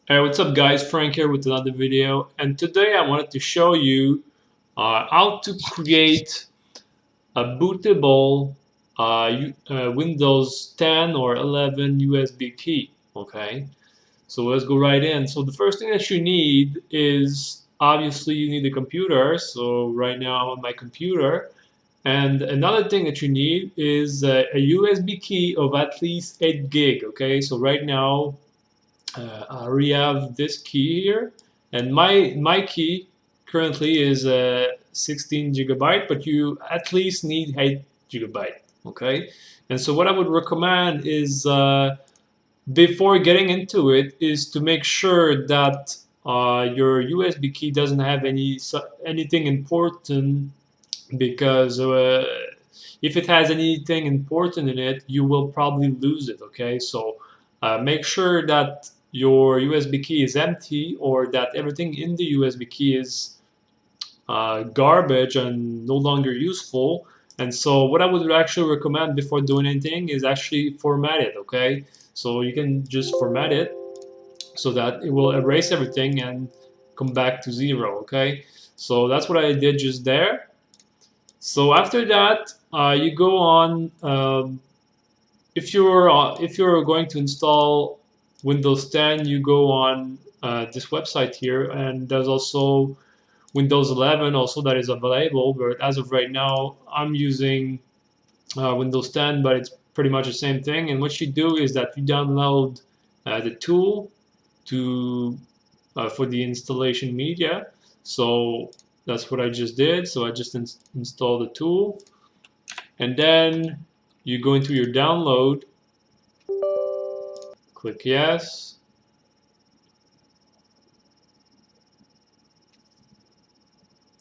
Hey, what's up guys, Frank here with another video, and today I wanted to show you how to create a bootable Windows 10 or 11 USB key. Okay, so let's go right in. So the first thing that you need is, obviously, you need a computer. So right now I'm on my computer, and another thing that you need is a USB key of at least 8 gig. Okay, so right now I already have this key here, and my key currently is 16 gigabyte, but you at least need 8 gigabyte. Okay, and so what I would recommend is, before getting into it, is to make sure that your USB key doesn't have anything important, because if it has anything important in it, you will probably lose it. Okay, so make sure that your USB key is empty, or that everything in the USB key is garbage and no longer useful. And so what I would actually recommend before doing anything is actually format it. Okay, so you can just format it so that it will erase everything and come back to zero. Okay, so that's what I did just there. So after that, you go on. If you're going to install Windows 10, you go on this website here, and there's also Windows 11 also that is available. But as of right now, I'm using Windows 10, but it's pretty much the same thing. And what you do is that you download the tool to for the installation media. So that's what I just did. So I just installed the tool, and then you go into your download, click yes.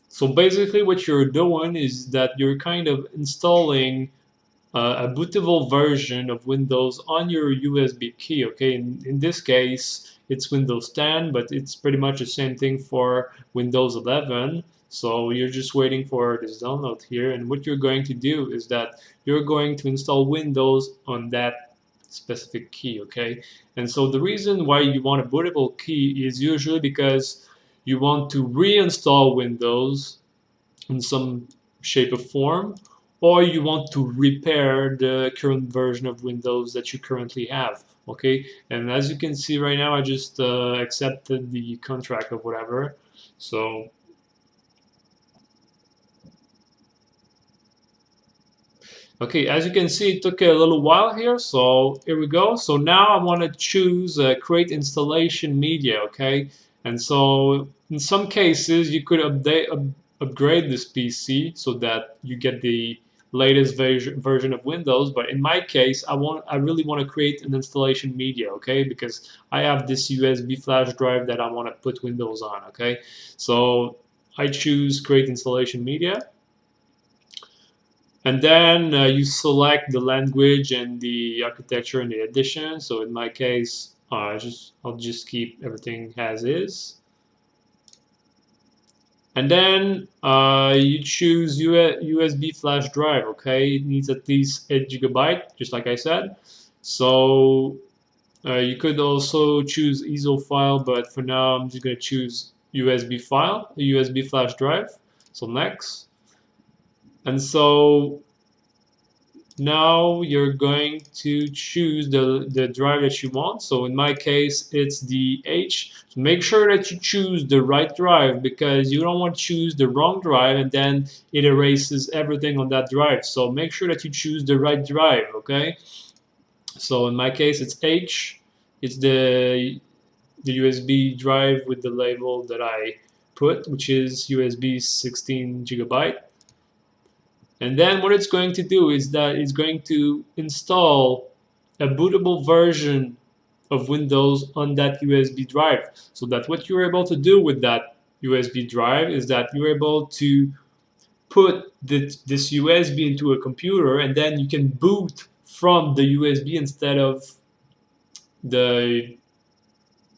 So basically what you're doing is that you're kind of installing a bootable version of Windows on your USB key. Okay, in this case it's Windows 10, but it's pretty much the same thing for Windows 11. So you're just waiting for this download here, and what you're going to do is that you're going to install Windows on that specific key. Okay, and so the reason why you want a bootable key is usually because you want to reinstall Windows in some shape or form, or you want to repair the current version of Windows that you currently have. Okay, and as you can see right now, I just accepted the contract of whatever. So okay, as you can see, it took a little while here. So here we go. So now I want to choose create installation media. Okay, and so in some cases you could upgrade this PC so that you get the latest version of Windows. But in my case, I really want to create an installation media. Okay, because I have this USB flash drive that I want to put Windows on. Okay, so I choose create installation media. And then you select the language and the architecture and the edition. So in my case, I'll just keep everything as is. And then you choose USB flash drive. Okay, it needs at least 8 gigabyte, just like I said. So you could also choose ISO file, but for now I'm just gonna choose USB file, a USB flash drive. So next, and so now you're going to choose the drive that you want. So in my case, it's the H. So make sure that you choose the right drive, because you don't want to choose the wrong drive and then it erases everything on that drive. So make sure that you choose the right drive, okay? So in my case, it's H. It's the USB drive with the label that I put, which is USB 16 gigabyte. And then what it's going to do is that it's going to install a bootable version of Windows on that USB drive. So that what you're able to do with that USB drive is that you're able to put this USB into a computer, and then you can boot from the USB instead of the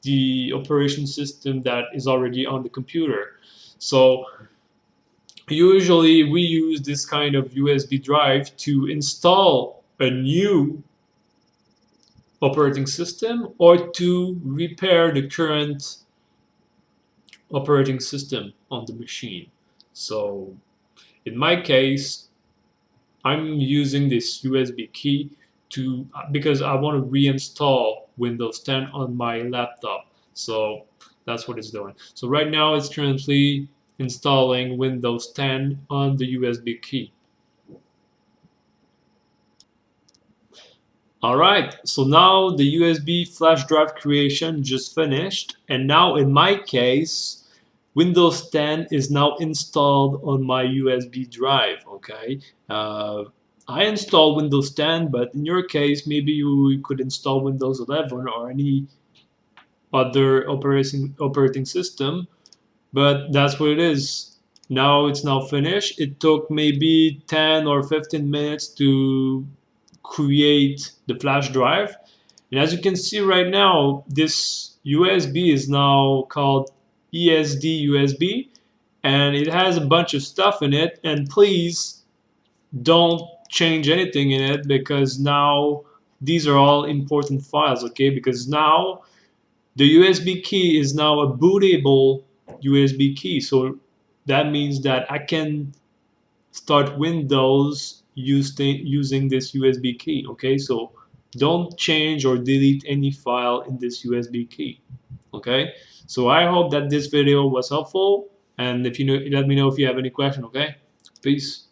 the operation system that is already on the computer. So usually we use this kind of USB drive to install a new operating system or to repair the current operating system on the machine. So in my case, I'm using this USB key to because I want to reinstall Windows 10 on my laptop. So that's what it's doing. So right now it's currently installing Windows 10 on the USB key. All right, so now the USB flash drive creation just finished, and now in my case, Windows 10 is now installed on my USB drive. Okay, uh, I installed Windows 10, but in your case, maybe you could install Windows 11 or any other operating system. But that's what it is. Now it's now finished. It took maybe 10 or 15 minutes to create the flash drive. And as you can see right now, this USB is now called ESD USB, and it has a bunch of stuff in it. And please don't change anything in it because now these are all important files, okay? Because now the USB key is now a bootable USB key. So that means that I can start Windows using this USB key. Okay, so don't change or delete any file in this USB key. Okay, so I hope that this video was helpful, and if you know, let me know if you have any question. Okay, peace.